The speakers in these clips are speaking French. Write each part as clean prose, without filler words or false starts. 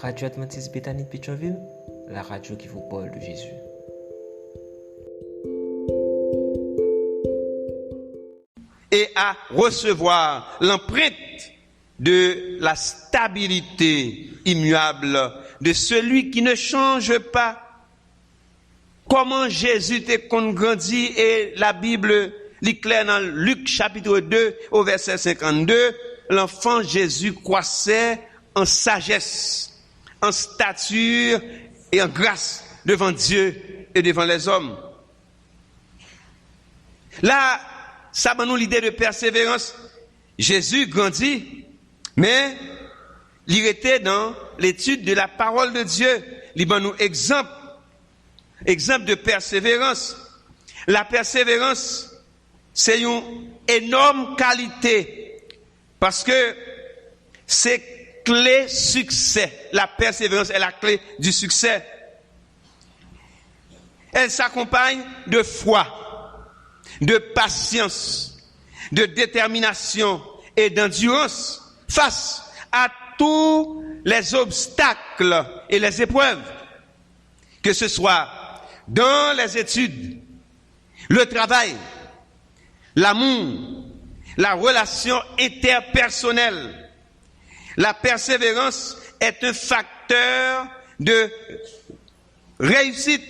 Radio Adventiste Bethany de Pétionville, la radio qui vous parle de Jésus. Et à recevoir l'empreinte de la stabilité immuable de celui qui ne change pas. Comment Jésus t'est grandi, et la Bible lit clair dans Luc chapitre 2 au verset 52, l'enfant Jésus croissait en sagesse, en stature et en grâce devant Dieu et devant les hommes. Là, ça va nous l'idée de persévérance. Jésus grandit, mais il était dans l'étude de la parole de Dieu. Il va nous exemple de persévérance. La persévérance, c'est une énorme qualité parce que c'est clé succès. La persévérance est la clé du succès. Elle s'accompagne de foi, de patience, de détermination et d'endurance face à tous les obstacles et les épreuves, que ce soit dans les études, le travail, l'amour, la relation interpersonnelle. La persévérance est un facteur de réussite.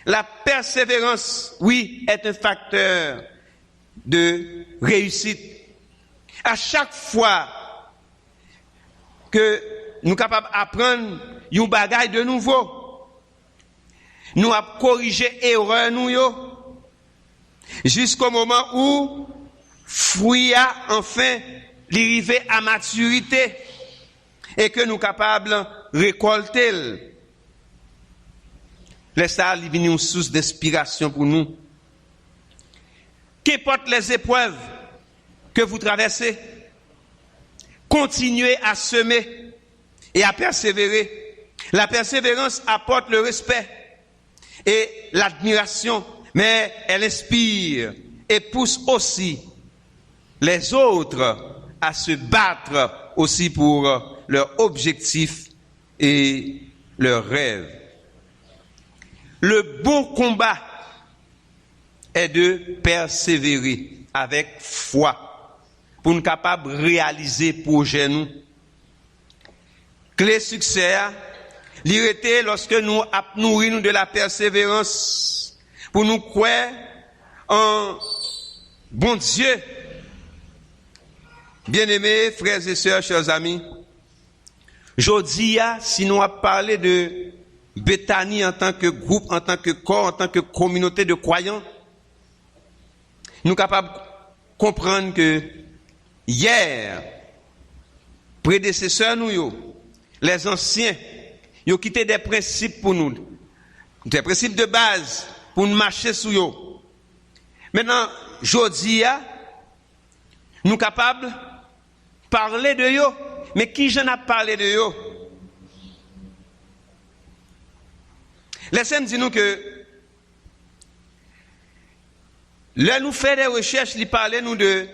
La persévérance, oui, est un facteur de réussite. À chaque fois que nous sommes capables d'apprendre un bagage de nouveau, nous avons corrigé l'erreur jusqu'au moment où fruit a enfin arrivé à maturité et que nous sommes capables de récolter. Laissez-ça devenir une source d'inspiration pour nous. Qu'importe les épreuves que vous traversez, continuez à semer et à persévérer. La persévérance apporte le respect et l'admiration, mais elle inspire et pousse aussi les autres à se battre aussi pour leurs objectifs et leurs rêves. Le bon combat est de persévérer avec foi pour nous capables de réaliser projet nous. Clé succès, l'irrité lorsque nous nourrissons de la persévérance pour nous croire en bon Dieu. Bien-aimés frères et sœurs, chers amis, aujourd'hui, si nous avons parlé de Bethany en tant que groupe, en tant que corps, en tant que communauté de croyants, nous sommes capables de comprendre que hier, prédécesseurs nous, les anciens, ils ont quitté des principes pour nous, des principes de base pour nous marcher sur eux. Maintenant, aujourd'hui, nous sommes capables de parler de eux, mais qui j'en a parlé de eux? Laissez-moi dire nous que là nous faisons des recherches, nous parlons nous de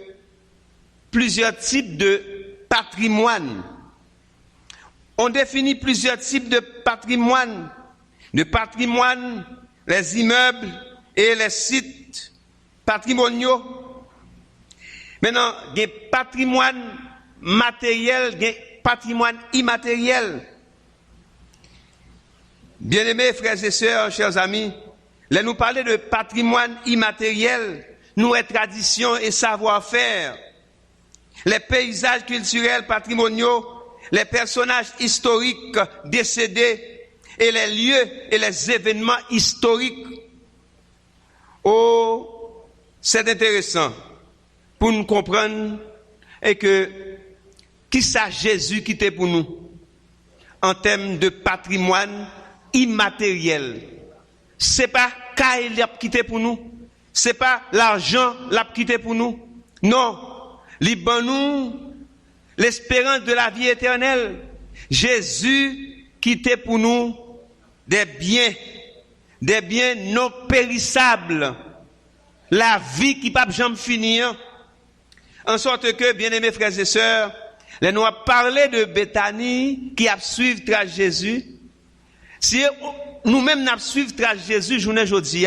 plusieurs types de patrimoine. On définit plusieurs types de patrimoine. De patrimoine, les immeubles et les sites patrimoniaux. Maintenant, il y a patrimoine matériel, il y a patrimoine immatériel. Bien-aimés frères et sœurs, chers amis, là nous parler de patrimoine immatériel, nous est tradition et savoir-faire, les paysages culturels patrimoniaux, les personnages historiques décédés et les lieux et les événements historiques. Oh, c'est intéressant pour nous comprendre et que qui ça Jésus qui était pour nous en termes de patrimoine immatériel. C'est pas Kaïl l'a quitté pour nous, c'est pas l'argent l'a quitté pour nous. Non, liban nous l'espérance de la vie éternelle. Jésus quittait pour nous des biens non périssables, la vie qui pas jamais finir. En sorte que, bien-aimés frères et sœurs, là nous avons parlé de Bethanie qui a suivi trace Jésus. Si nous-mêmes nous suivons trace Jésus journée aujourd'hui,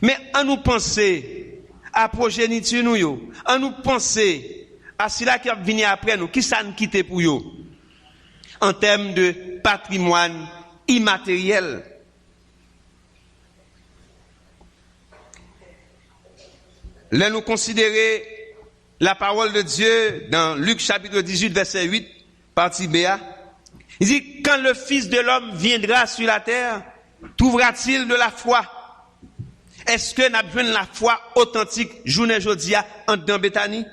mais en nous penser à progéniture nous, en nous penser à cela qui va venir après nous, qui ça nous quitte pour nous en termes de patrimoine immatériel. Là nous considérer la parole de Dieu dans Luc chapitre 18 verset 8 partie B. Il dit, quand le Fils de l'homme viendra sur la terre, trouvera-t-il de la foi? Est-ce que nous avons besoin de la foi authentique, journée jodia, en dans Bethanie?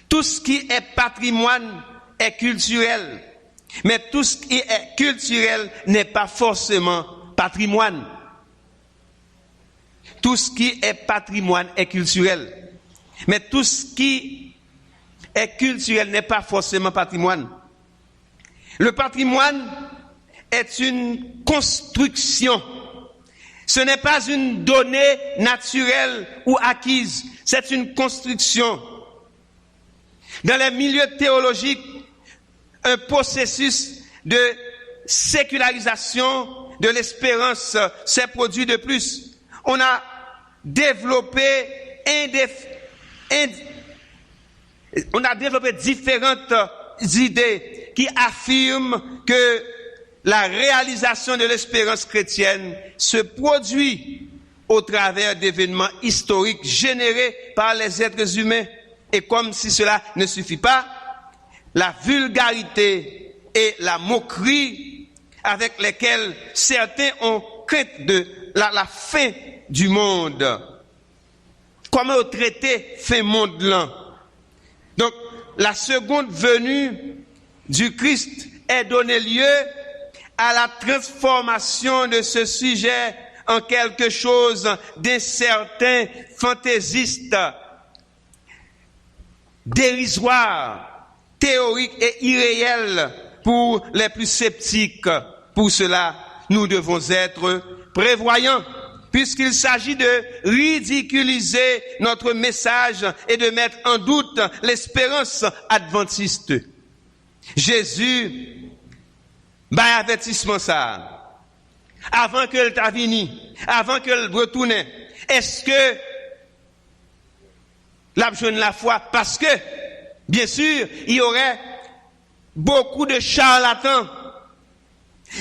Tout ce qui est patrimoine est culturel, mais tout ce qui est culturel n'est pas forcément patrimoine. Tout ce qui est patrimoine est culturel, mais tout ce qui est culturel n'est pas forcément patrimoine. Le patrimoine est une construction. Ce n'est pas une donnée naturelle ou acquise, c'est une construction. Dans les milieux théologiques, un processus de sécularisation de l'espérance s'est produit de plus. On a développé différentes idées qui affirment que la réalisation de l'espérance chrétienne se produit au travers d'événements historiques générés par les êtres humains. Et comme si cela ne suffit pas, la vulgarité et la moquerie avec lesquelles certains ont crainte de la fin du monde. Comment traiter fin monde là? Donc, la seconde venue du Christ est donné lieu à la transformation de ce sujet en quelque chose d'incertain, fantaisiste, dérisoire, théorique et irréel pour les plus sceptiques. Pour cela, nous devons être prévoyants, puisqu'il s'agit de ridiculiser notre message et de mettre en doute l'espérance adventiste. Jésus, avertissement ça, avant qu'elle t'a venu, avant qu'elle retourne, est-ce que la besoin de la foi? Parce que, bien sûr, il y aurait beaucoup de charlatans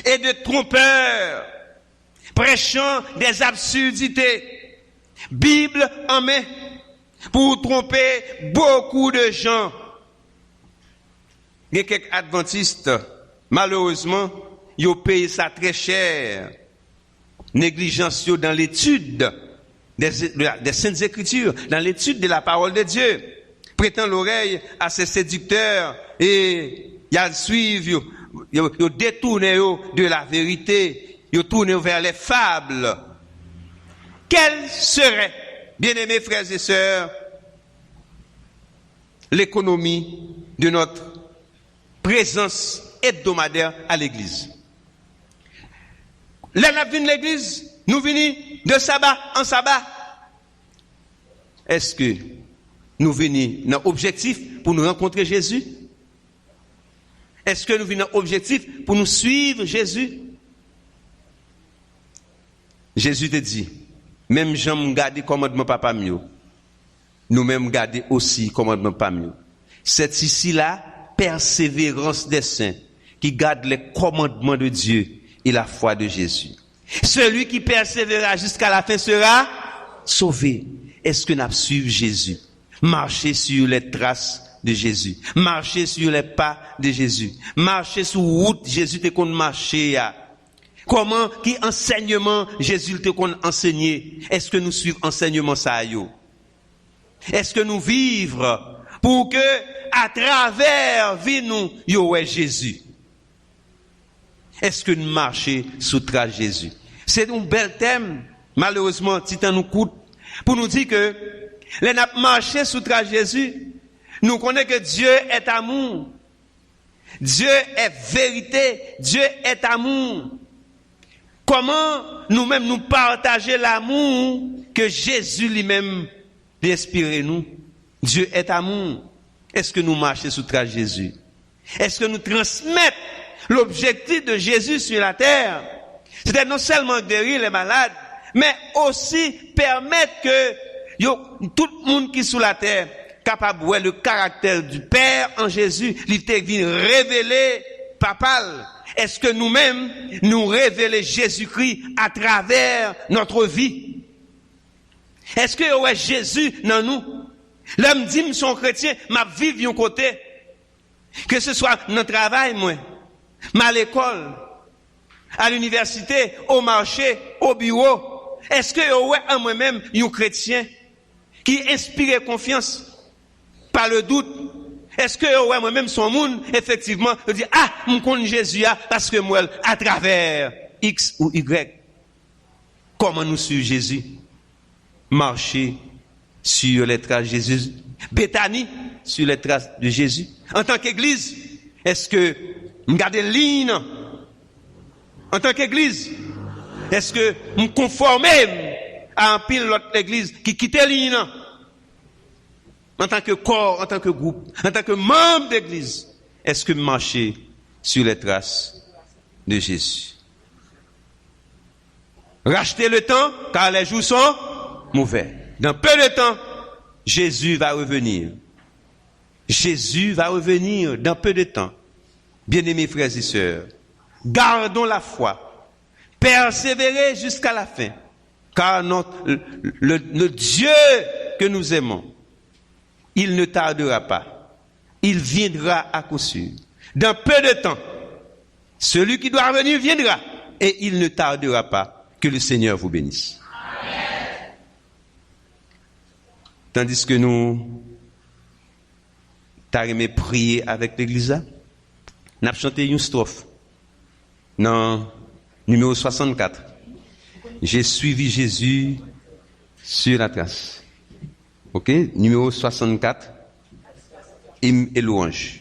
et de trompeurs prêchant des absurdités, Bible en main, pour tromper beaucoup de gens. Il y a quelques adventistes, malheureusement, ils ont payé ça très cher. Négligence dans l'étude des Saintes Écritures, dans l'étude de la parole de Dieu. Prêtant l'oreille à ces séducteurs et ils suivent, ils détournent de la vérité. Ils tournent vers les fables. Quelle serait, bien-aimés frères et sœurs, l'économie de notre présence hebdomadaire à l'église? Là, nous venons de l'église, nous venons de sabbat en sabbat. Est-ce que nous venons dans l'objectif pour nous rencontrer Jésus? Est-ce que nous venons dans l'objectif pour nous suivre Jésus? Jésus te dit, même Jean me garder commandement papa mieux. Nous-mêmes garder aussi commandement papa mieux. C'est ici la persévérance des saints qui garde les commandements de Dieu et la foi de Jésus. Celui qui persévérera jusqu'à la fin sera sauvé. Est-ce que nous suivons Jésus? Marcher sur les traces de Jésus. Marcher sur les pas de Jésus. Marcher sur route Jésus te qu'on marcher. Comment, qui enseignement Jésus te qu'on enseigné? Est-ce que nous suivons enseignement ça yo? Est-ce que nous vivons pour que à travers vie nous yo est Jésus? Est-ce que nous marchons sous trace Jésus? C'est un bel thème. Malheureusement, Titan nous coûte pour nous dire que les n'a marché sous trace Jésus. Nous connaissons que Dieu est amour. Dieu est vérité. Dieu est amour. Comment nous-mêmes nous partager l'amour que Jésus lui-même inspire nous? Dieu est amour. Est-ce que nous marchons sous trace de Jésus? Est-ce que nous transmettons l'objectif de Jésus sur la terre? C'est non seulement guérir les malades, mais aussi permettre que tout le monde qui est sous la terre capable de voir le caractère du Père en Jésus, il vient révéler papal. Est-ce que nous-mêmes, nous révélons Jésus-Christ à travers notre vie? Est-ce que ouais, Jésus dans nous? L'homme dit, je suis chrétien, ma vie vient côté. Que ce soit dans le travail, moi, à l'école, à l'université, au marché, au bureau. Est-ce que ouais, en moi-même, un chrétien qui inspire confiance par le doute? Est-ce que ouais, moi-même, son monde, effectivement, je dis, ah, je connais Jésus, parce que moi, à travers X ou Y, comment nous suivons Jésus? Marcher sur les traces de Jésus. Béthanie, sur les traces de Jésus. En tant qu'église, est-ce que nous gardons ligne? En tant qu'église, est-ce que nous conformons à un pile l'autre église qui quitte ligne? En tant que corps, en tant que groupe, en tant que membre d'église, est-ce que nous marchons sur les traces de Jésus? Rachetez le temps, car les jours sont mauvais. Dans peu de temps, Jésus va revenir. Jésus va revenir dans peu de temps. Bien-aimés frères et sœurs, gardons la foi. Persévérez jusqu'à la fin. Car le Dieu que nous aimons, il ne tardera pas. Il viendra à coup sûr. Dans peu de temps, celui qui doit venir viendra. Et il ne tardera pas. Que le Seigneur vous bénisse. Amen. Tandis que nous t'arrêtons prier avec l'église, nous avons chanté une strophe. Non, numéro 64. J'ai suivi Jésus sur la trace. Ok? Numéro 64. Hymne et louange.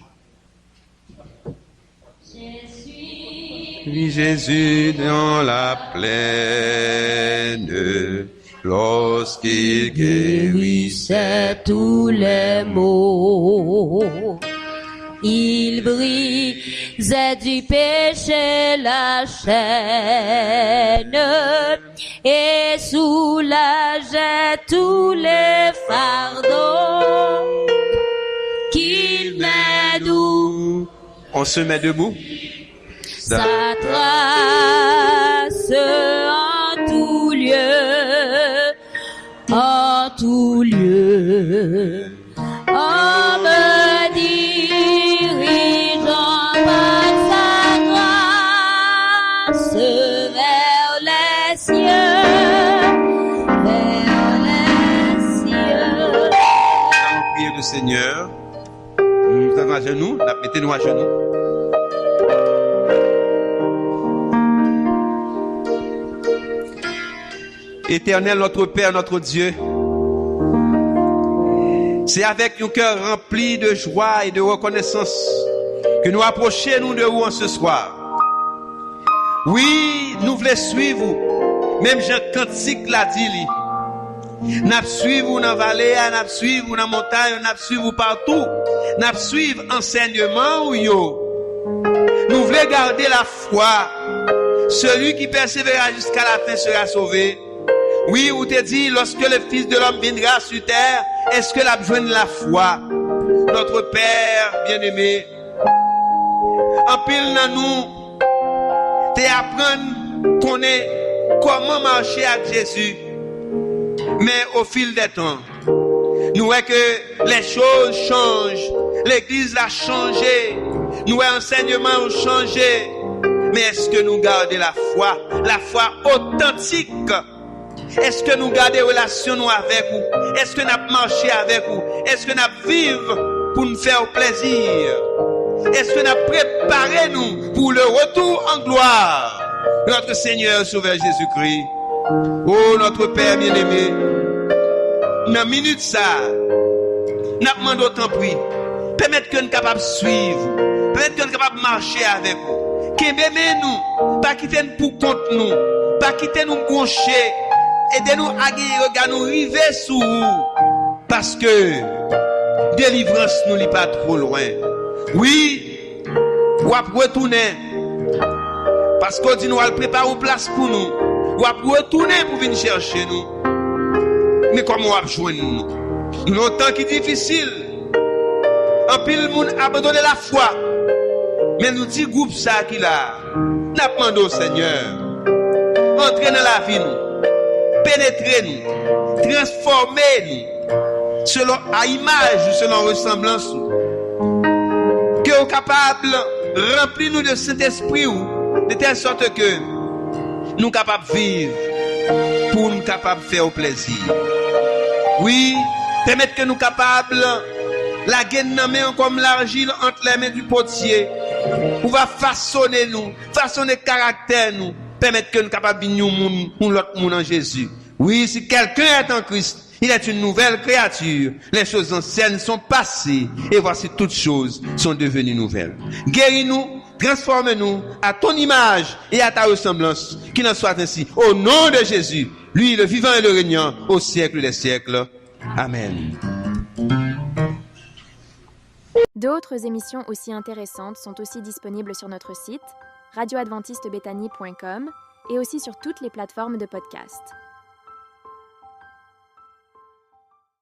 J'ai suivi Jésus dans la plaine, lorsqu'il guérissait tous les maux. Il brisait du péché la chaîne et soulageait tous les fardeaux qu'il met doux. On se met debout. Sa trace en tout lieu, en tout lieu. En me dirigeant par sa grâce vers les cieux, vers les cieux. Priez le Seigneur. Nous sommes à genoux, mettez-nous à genoux. Éternel, notre Père, notre Dieu, c'est avec un cœur rempli de joie et de reconnaissance que nous approchons de vous en ce soir. Oui, nous voulons suivre, même Jean Cantique l'a dit. Nous suivons dans la vallée, nous suivons dans la montagne, nous suivons partout. Nous suivons enseignement. Nous voulons garder la foi. Celui qui persévérera jusqu'à la fin sera sauvé. Oui, ou te dit, lorsque le Fils de l'homme viendra sur terre, est-ce que la besoin de la foi? Notre Père bien-aimé, en pile dans nous, te apprendre qu'on est comment marcher avec Jésus. Mais au fil des temps, nous voyons que les choses changent. L'église a changé. Nous voyons l'enseignement a changé. Mais est-ce que nous gardons la foi authentique? Est-ce que nous gardons relation nous avec vous? Est-ce que nous marchons avec vous? Est-ce que nous vivons pour nous faire plaisir? Est-ce que nous préparons nous pour le retour en gloire? Notre Seigneur Sauveur Jésus-Christ. Oh, notre Père bien-aimé. Dans la minute ça, nous demandons autant prix. Permettre que nous soyons capables de suivre. Permettre que nous soyons capables de marcher avec vous. Qu'aimez-nous. Pas quitter nous pour contre nous. Pas quitter nous gaucher. Aidez-nous à guérir, nous river sous vous. Parce que délivrance nous n'est pas trop loin. Oui, ou à retourner. Parce qu'on dit nous allons préparer une place pour nous. Ou à retourner pour venir chercher nous. Mais comment on va joindre nous? Nous avons un temps qui est difficile. En pile, le monde a abandonné la foi. Mais nous dit groupe ça qui là. Nous demandons au Seigneur. Entrez dans la vie nous. Pénétrez nous. Transformez nous. Selon à image, selon ressemblance. Que nous capables de remplir nous de cet esprit de telle sorte que nous sommes capables de vivre pour nous capables de faire au plaisir. Oui, permettre que nous capables la gaine main comme l'argile entre les mains du potier. Pour va façonner nous, façonner caractère nous, permettre que nous capables de nous pour l'autre monde en Jésus. Oui, si quelqu'un est en Christ, il est une nouvelle créature. Les choses anciennes sont passées et voici toutes choses sont devenues nouvelles. Guéris-nous, transforme-nous à ton image et à ta ressemblance. Qu'il en soit ainsi. Au nom de Jésus, lui le vivant et le régnant, au siècle des siècles. Amen. D'autres émissions aussi intéressantes sont aussi disponibles sur notre site radioadventistebethany.com et aussi sur toutes les plateformes de podcast.